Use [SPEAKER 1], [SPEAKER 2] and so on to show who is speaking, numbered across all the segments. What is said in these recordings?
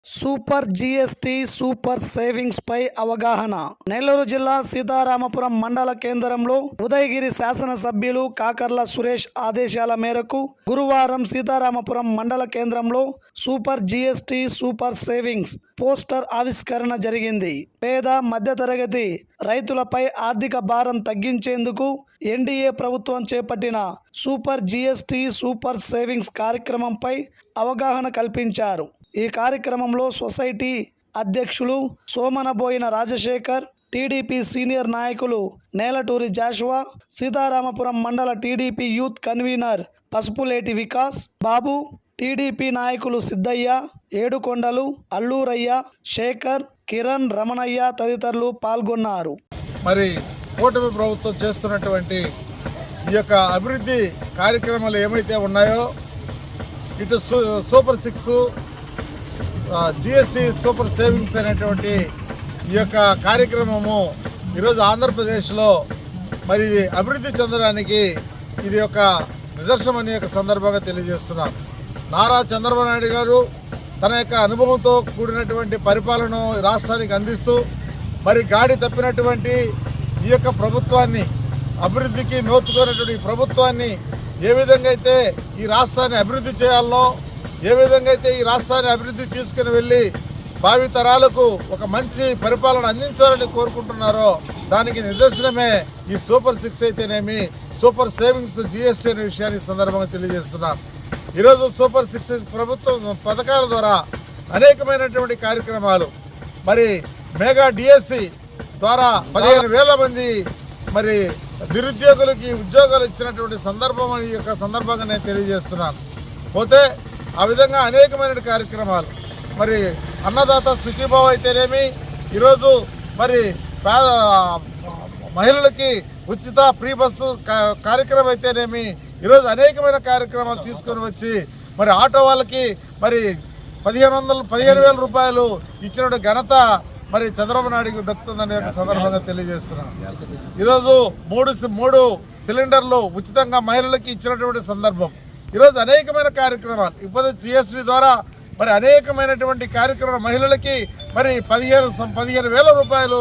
[SPEAKER 1] Super GST super savings పై అవగాహన. నెల్లూరు జిల్లా సీతారామపురం మండల కేంద్రంలో ఉదయగిరి శాసనసభ్యులు కాకర్ల సురేష్ ఆదేశాల మేరకు గురువారం సీతారామపురం మండల కేంద్రంలో super GST super savings poster ఆవిష్కరణ జరిగింది. పేద మధ్యతరగతి రైతులపై ఆర్థిక భారం తగ్గించేందుకు ఎన్డీఏ ప్రభుత్వం చేపట్టిన సూపర్ జీఎస్టీ సూపర్ సేవింగ్స్ కార్యక్రమంపై అవగాహన కల్పించారు. ఈ కార్యక్రమంలో సొసైటీ అధ్యక్షులు సోమనబోయిన రాజశేఖర్, టీడీపీ సీనియర్ నాయకులు నేలటూరి జాషువా, సీతారామపురం మండల TDP youth convener Pasupuleti Vikas Babu, TDP నాయకులు సిద్ధయ్య, ఏడుకొండలు, అల్లూరయ్య, శేఖర్, కిరణ్, రమణయ్య తదితరులు పాల్గొన్నారు.
[SPEAKER 2] మరి కూటమి ప్రభుత్వం చేస్తున్నటువంటి ఈ యొక్క అభివృద్ధి కార్యక్రమాలు ఏమైతే ఉన్నాయో, ఇటు సూపర్ 6 జిఎస్టీ సూపర్ సేవింగ్స్ అనేటువంటి ఈ యొక్క కార్యక్రమము ఈరోజు ఆంధ్రప్రదేశ్లో మరి అభివృద్ధి చెందడానికి ఇది ఒక నిదర్శనం అనే యొక్క సందర్భంగా తెలియజేస్తున్నాను. నారా చంద్రబాబు నాయుడు గారు తన యొక్క అనుభవంతో కూడినటువంటి పరిపాలన రాష్ట్రానికి అందిస్తూ మరి గాడి తప్పినటువంటి ఈ యొక్క ప్రభుత్వాన్ని, అభివృద్ధికి నోచుకున్నటువంటి ఈ ప్రభుత్వాన్ని ఏ విధంగా అయితే ఈ రాష్ట్రాన్ని అభివృద్ధి చేయాలనో, ఏ విధంగా అయితే ఈ రాష్ట్రాన్ని అభివృద్ధి తీసుకుని వెళ్ళి భావితరాలకు ఒక మంచి పరిపాలన అందించాలని కోరుకుంటున్నారో దానికి నిదర్శనమే ఈ సూపర్ 6 అయితేనేమి, సూపర్ సేవింగ్స్ జిఎస్టీ అనే విషయాన్ని సందర్భంగా తెలియజేస్తున్నాను. ఈరోజు సూపర్ 6 ప్రభుత్వం పథకాల ద్వారా అనేకమైనటువంటి కార్యక్రమాలు, మరి మెగా డిఎస్సి ద్వారా 15,000 మంది మరి నిరుద్యోగులకి ఉద్యోగాలు ఇచ్చినటువంటి సందర్భం ఈ యొక్క సందర్భంగా నేను తెలియజేస్తున్నాను. పోతే ఆ విధంగా అనేకమైన కార్యక్రమాలు, మరి అన్నదాత సుఖీభావ అయితేనేమి, ఈరోజు మరి పేద మహిళలకి ఉచిత ఫ్రీ బస్సు కార్యక్రమం అయితేనేమి, ఈరోజు అనేకమైన కార్యక్రమాలు తీసుకొని వచ్చి మరి ఆటో వాళ్ళకి మరి 15,000 రూపాయలు ఇచ్చిన ఘనత మరి చంద్రబాబు నాయుడుకి దక్కుతుందనే సందర్భంగా తెలియజేస్తున్నాను. ఈరోజు మూడు సిలిండర్లు ఉచితంగా మహిళలకి ఇచ్చినటువంటి సందర్భం. ఈరోజు అనేకమైన కార్యక్రమాలు ఇప్పుడు జిఎస్టీ ద్వారా మరి అనేకమైనటువంటి కార్యక్రమాలు మహిళలకి మరి 15,000 రూపాయలు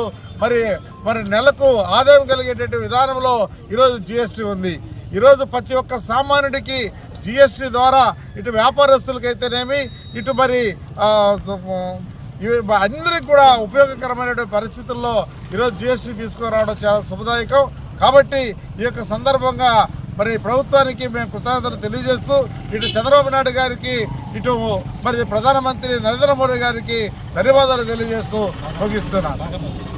[SPEAKER 2] మరి నెలకు ఆదాయం కలిగేటటువంటి విధానంలో ఈరోజు జిఎస్టీ ఉంది. ఈరోజు ప్రతి ఒక్క సామాన్యుడికి జిఎస్టీ ద్వారా ఇటు వ్యాపారస్తులకైతేనేమి, ఇటు మరి అందరికీ కూడా ఉపయోగకరమైనటువంటి పరిస్థితుల్లో ఈరోజు జిఎస్టీ తీసుకురావడం చాలా శుభదాయకం. కాబట్టి ఈ యొక్క సందర్భంగా మరి ప్రభుత్వానికి మేము కృతజ్ఞతలు తెలియజేస్తూ, ఇటు చంద్రబాబు నాయుడు గారికి, ఇటు మరి ప్రధానమంత్రి నరేంద్ర మోడీ గారికి ధన్యవాదాలు తెలియజేస్తూ ముగిస్తున్నాను.